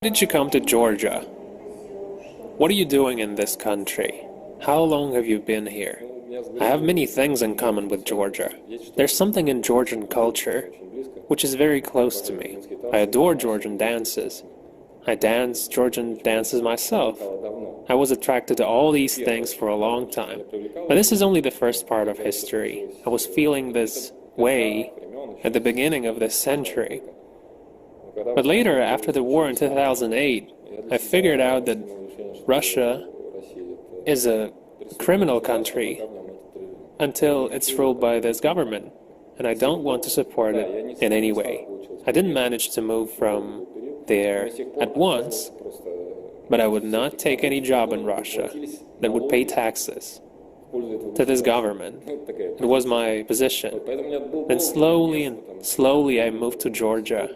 Did you come to Georgia? What are you doing in this country? How long have you been here? I have many things in common with Georgia. There's something in Georgian culture which is very close to me. I adore Georgian dances. I dance Georgian dances myself. I was attracted to all these things for a long time. But this is only the first part of history. I was feeling this way at the beginning of this century. But later, after the war in 2008, I figured out that Russia is a criminal country until it's ruled by this government, and I don't want to support it in any way. I didn't manage to move from there at once, but I would not take any job in Russia that would pay taxes to this government. It was my position. And slowly I moved to Georgia.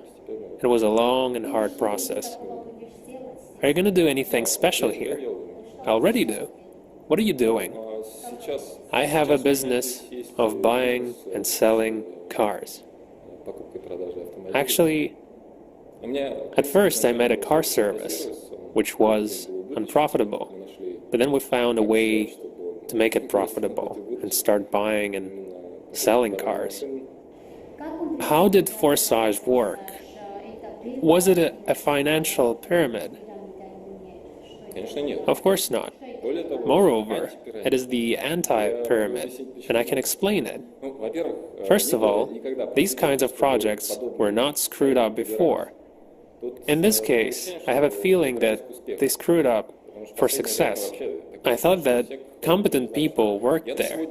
It was a long and hard process. Are you going to do anything special here? I already do. What are you doing? I have a business of buying and selling cars. Actually, at first I made a car service, which was unprofitable, but then we found a way to make it profitable and start buying and selling cars. How did Forsage work? Was it a financial pyramid? Of course not. Moreover, it is the anti-pyramid, and I can explain it. First of all, these kinds of projects were not screwed up before. In this case, I have a feeling that they screwed up for success. I thought that competent people worked there.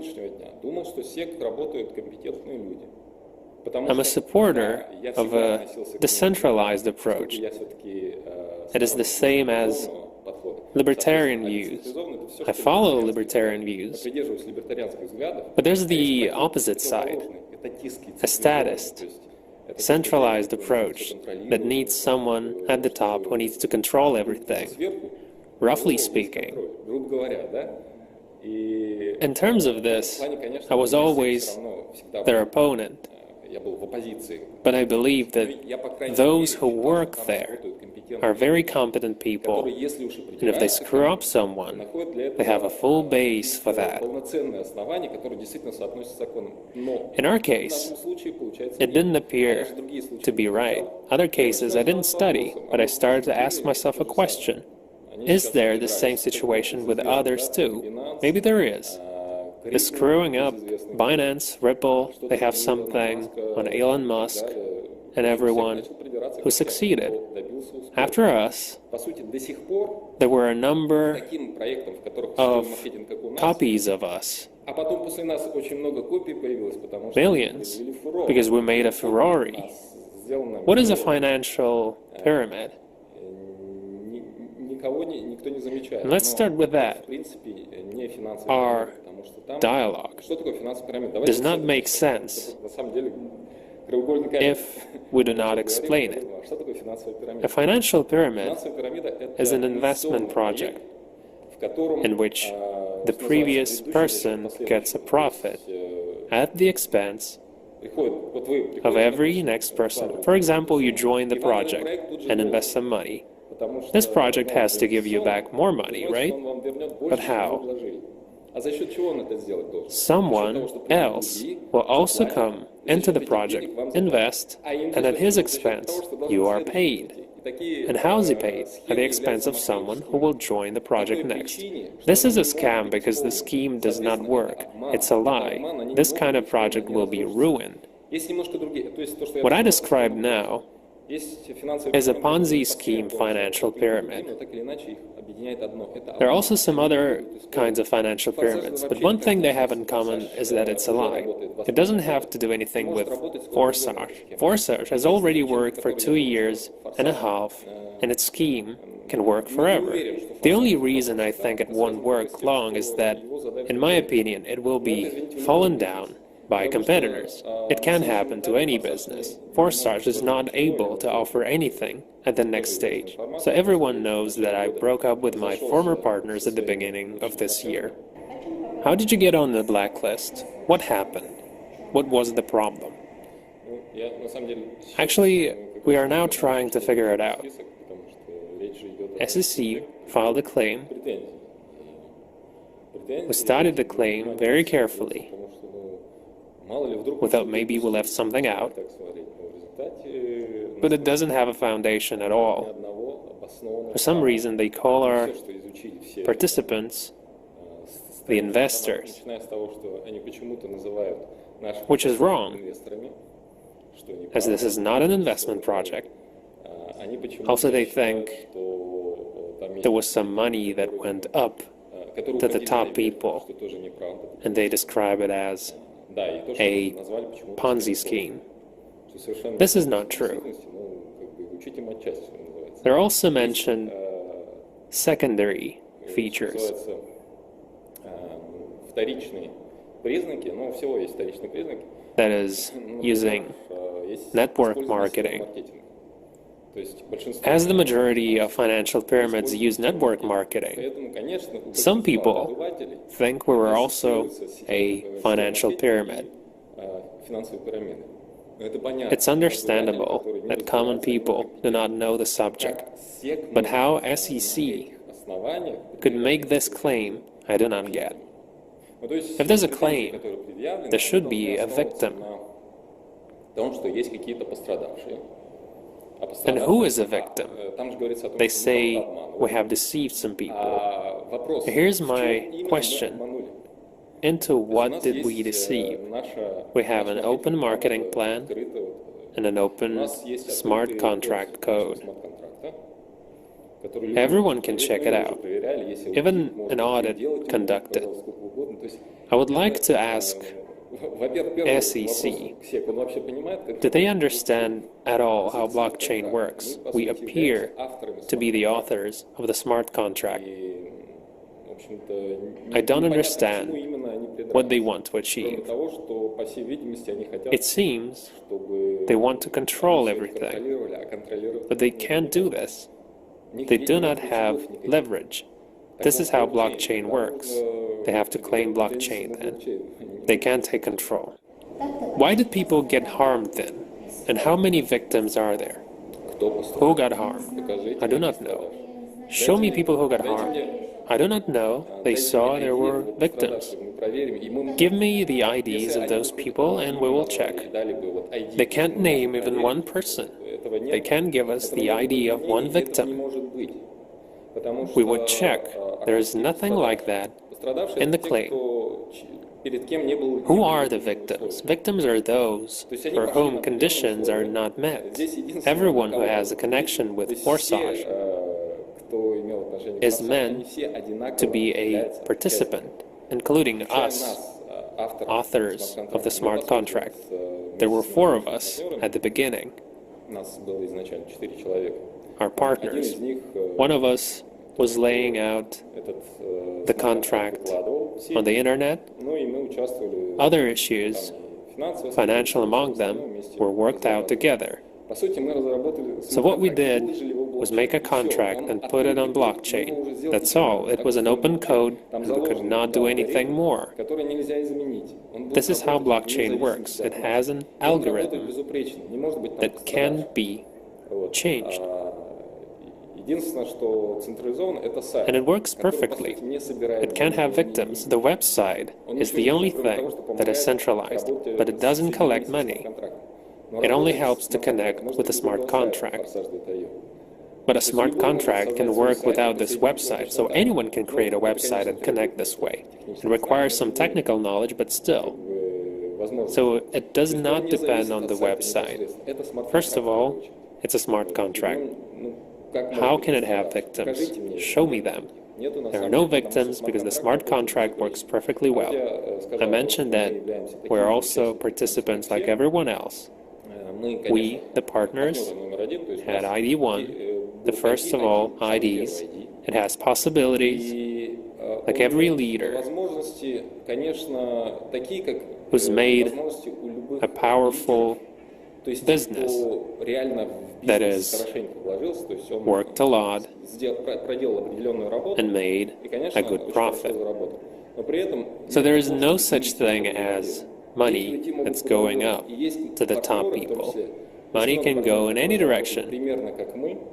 I'm a supporter of a decentralized approach. It is the same as libertarian views. I follow libertarian views. But there's the opposite side, a statist, centralized approach that needs someone at the top who needs to control everything, roughly speaking. In terms of this, I was always their opponent. But I believe that those who work there are very competent people, and if they screw up someone, they have a full base for that. In our case, it didn't appear to be right. Other cases, I didn't study, but I started to ask myself a question. Is there the same situation with others too? Maybe there is. The screwing up, Binance, Ripple, they have something on Elon Musk and everyone who succeeded. After us, there were a number of copies of us. Millions, because we made a Ferrari. What is a financial pyramid? And let's start with that. Our dialogue does not make sense if we do not explain it. A financial pyramid is an investment project in which the previous person gets a profit at the expense of every next person. For example, you join the project and invest some money. This project has to give you back more money, right? But how? Someone else will also come into the project, invest, and at his expense, you are paid. And how is he paid? At the expense of someone who will join the project next. This is a scam because the scheme does not work. It's a lie. This kind of project will be ruined. What I described now is a Ponzi scheme financial pyramid. There are also some other kinds of financial pyramids, but one thing they have in common is that it's a lie. It doesn't have to do anything with Forsage. Forsage has already worked for 2 years and a half, and its scheme can work forever. The only reason I think it won't work long is that, in my opinion, it will be fallen down by competitors. It can happen to any business. Forsage is not able to offer anything at the next stage. So everyone knows that I broke up with my former partners at the beginning of this year. How did you get on the blacklist? What happened? What was the problem? Actually, we are now trying to figure it out. SEC filed a claim. We studied the claim very carefully. We thought maybe we left something out, but it doesn't have a foundation at all. For some reason, they call our participants the investors, which is wrong, as this is not an investment project. Also, they think there was some money that went up to the top people, and they describe it as a Ponzi scheme. This is not true. There are also mentioned secondary features. That is, using network marketing. As the majority of financial pyramids use network marketing, some people think we were also a financial pyramid. It's understandable that common people do not know the subject, but how SEC could make this claim, I do not get. If there's a claim, there should be a victim. And who is a victim? They say we have deceived some people. Here's my question. Into what did we deceive? We have an open marketing plan and an open smart contract code. Everyone can check it out, even an audit conducted. I would like to ask SEC, do they understand at all how blockchain works? We appear to be the authors of the smart contract. I don't understand what they want to achieve. It seems they want to control everything, but they can't do this. They do not have leverage. This is how blockchain works. They have to claim blockchain then. They can't take control. Why did people get harmed then? And how many victims are there? Who got harmed? I do not know. Show me people who got harmed. I do not know. They saw there were victims. Give me the IDs of those people and we will check. They can't name even one person. They can't give us the ID of one victim. We would check. There is nothing like that in the claim. Who are the victims? Victims are those for whom conditions are not met. Everyone who has a connection with Forsage is meant to be a participant, including us, authors of the smart contract. There were 4 of us at the beginning. Our partners. One of us was laying out the contract on the internet. Other issues, financial among them, were worked out together. So what we did was make a contract and put it on blockchain. That's all. It was an open code, and we could not do anything more. This is how blockchain works. It has an algorithm that can be changed. And it works perfectly. It can have victims. The website is the only thing that is centralized, but it doesn't collect money. It only helps to connect with a smart contract. But a smart contract can work without this website, so anyone can create a website and connect this way. It requires some technical knowledge, but still. So it does not depend on the website. First of all, it's a smart contract. How can it have victims? Show me them. There are no victims because the smart contract works perfectly well. I mentioned that we're also participants like everyone else. We, the partners, had ID 1, the first of all IDs. It has possibilities, like every leader who's made a powerful business, that is, worked a lot and made a good profit. So there is no such thing as money that's going up to the top people. Money can go in any direction.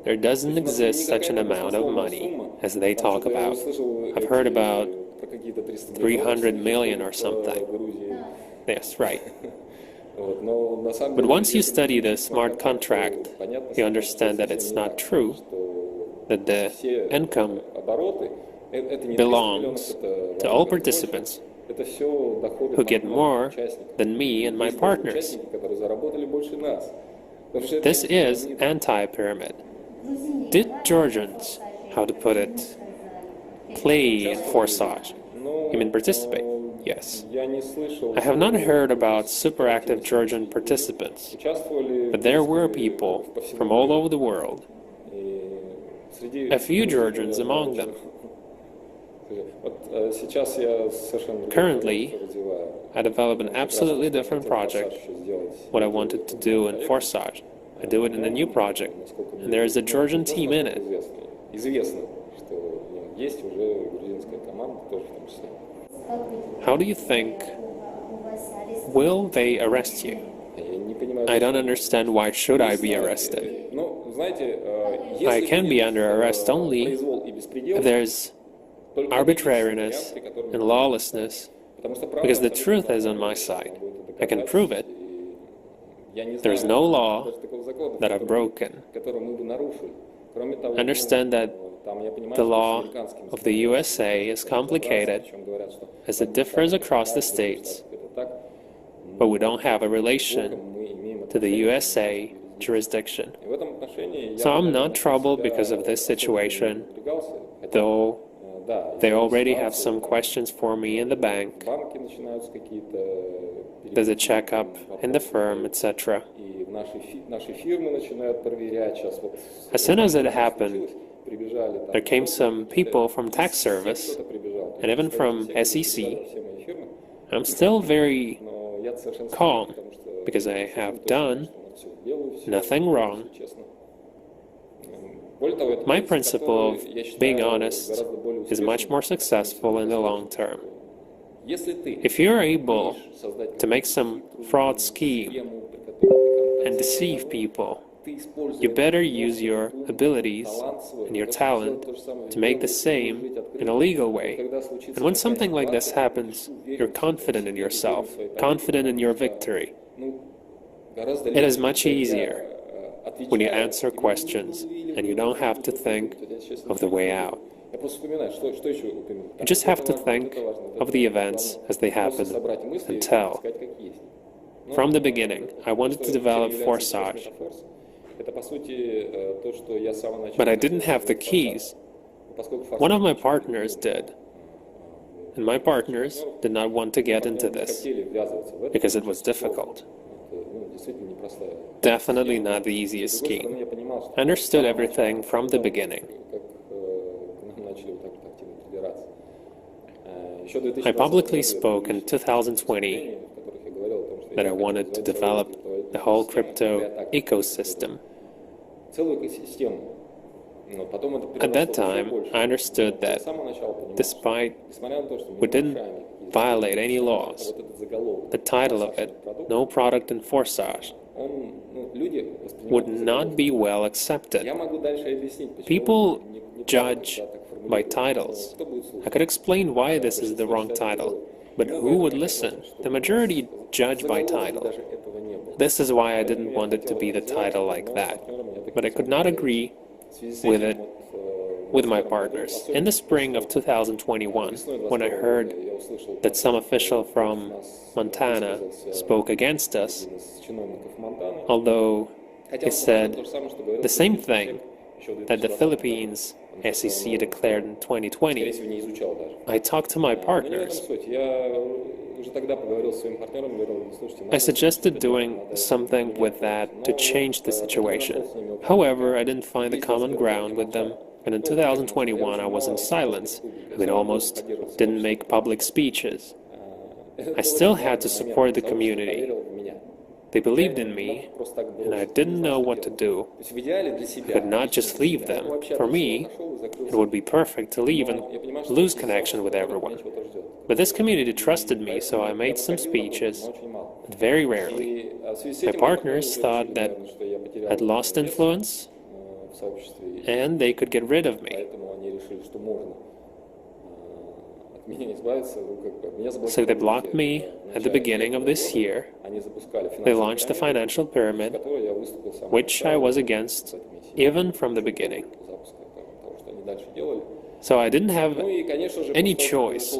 There doesn't exist such an amount of money as they talk about. I've heard about 300 million or something. Yes, right. But once you study the smart contract, you understand that it's not true, that the income belongs to all participants who get more than me and my partners. This is anti-pyramid. Did Georgians, how to put it, play in Forsage? You mean participate? Yes. I have not heard about super active Georgian participants, but there were people from all over the world, a few Georgians among them. Currently, I develop an absolutely different project, what I wanted to do in Forsage. I do it in a new project, and there is a Georgian team in it. How do you think, will they arrest you? I don't understand why should I be arrested. I can be under arrest only if there's arbitrariness and lawlessness, because the truth is on my side. I can prove it. There's no law that I've broken. Understand that the law of the USA is complicated as it differs across the states, but we don't have a relation to the USA jurisdiction. So I'm not troubled because of this situation, though they already have some questions for me in the bank. There's a checkup in the firm, etc. As soon as it happened, there came some people from tax service and even from SEC. I'm still very calm because I have done nothing wrong. My principle of being honest is much more successful in the long term. If you're able to make some fraud scheme and deceive people, you better use your abilities and your talent to make the same in a legal way. And when something like this happens, you're confident in yourself, confident in your victory. It is much easier when you answer questions and you don't have to think of the way out. You just have to think of the events as they happen and tell. From the beginning, I wanted to develop Forsage, but I didn't have the keys. One of my partners did, and my partners did not want to get into this because it was difficult. Definitely not the easiest scheme. I understood everything from the beginning. I publicly spoke in 2020 that I wanted to develop the whole crypto ecosystem. At that time, I understood that despite we didn't violate any laws, the title of it, No Product in Forsage, would not be well accepted. People judge by titles. I could explain why this is the wrong title, but who would listen? The majority judge by title. This is why I didn't want it to be the title like that, but I could not agree with it with my partners. In the spring of 2021, when I heard that some official from Montana spoke against us, although he said the same thing that the Philippines SEC declared in 2020, I talked to my partners. I suggested doing something with that to change the situation. However, I didn't find a common ground with them, and in 2021 I was in silence. I mean, almost didn't make public speeches. I still had to support the community. They believed in me, and I didn't know what to do. I could not just leave them. For me, it would be perfect to leave and lose connection with everyone. But this community trusted me, so I made some speeches. but very rarely. My partners thought that I'd lost influence and they could get rid of me. So they blocked me at the beginning of this year. They launched the financial pyramid, which I was against even from the beginning. So I didn't have any choice.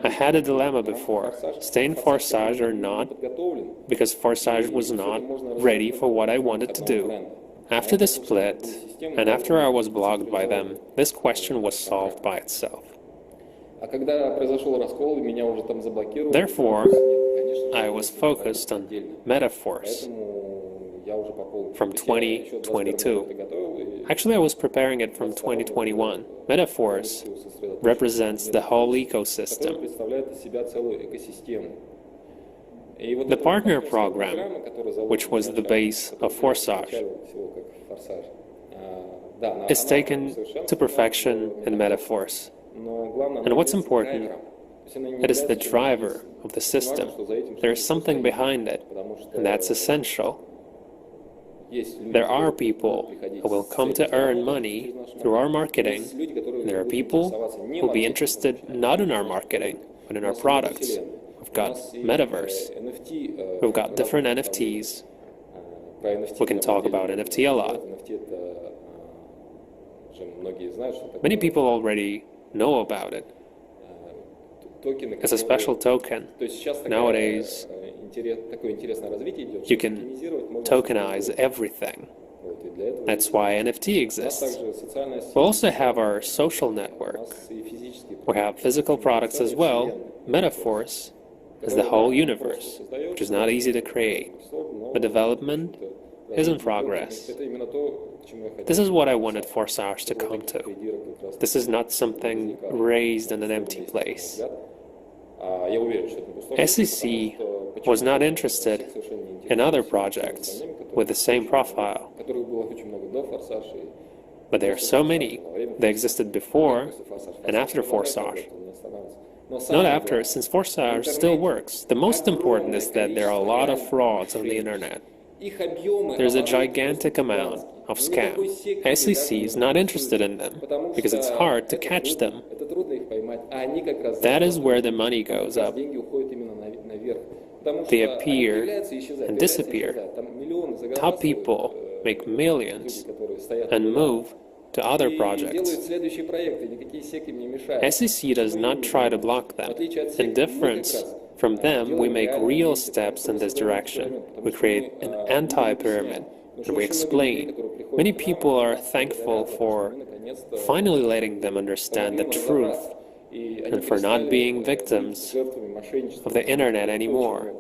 I had a dilemma before, stay in Forsage or not, because Forsage was not ready for what I wanted to do. After the split, and after I was blocked by them, this question was solved by itself. Therefore, I was focused on metaphors from 2022. Actually, I was preparing it from 2021. Metaphors represents the whole ecosystem. The partner program, which was the base of Forsage, is taken to perfection in metaphors. And what's important, it is the driver of the system. There is something behind it, and that's essential. There are people who will come to earn money through our marketing, and there are people who will be interested not in our marketing, but in our products. We've got Metaverse, we've got different NFTs. We can talk about NFT a lot. Many people already know about it. It's a special token. Nowadays, you can tokenize everything. That's why NFT exists. We also have our social network. We have physical products as well. Metaphors is the whole universe, which is not easy to create. The development is in progress. This is what I wanted Forsage to come to. This is not something raised in an empty place. SEC was not interested in other projects with the same profile. But there are so many. They existed before and after Forsage. Not after, since Forsage still works. The most important is that there are a lot of frauds on the internet. There's a gigantic amount of scam. SEC is not interested in them because it's hard to catch them. That is where the money goes up. They appear and disappear. Top people make millions and move to other projects. SEC does not try to block them. In difference from them, we make real steps in this direction. We create an anti-pyramid, and we explain. Many people are thankful for finally letting them understand the truth and for not being victims of the internet anymore.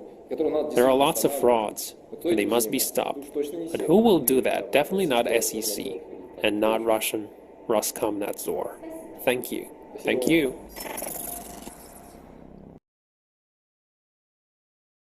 There are lots of frauds, and they must be stopped. But who will do that? Definitely not SEC, and not Russian Roskomnadzor. Thank you. Thank you.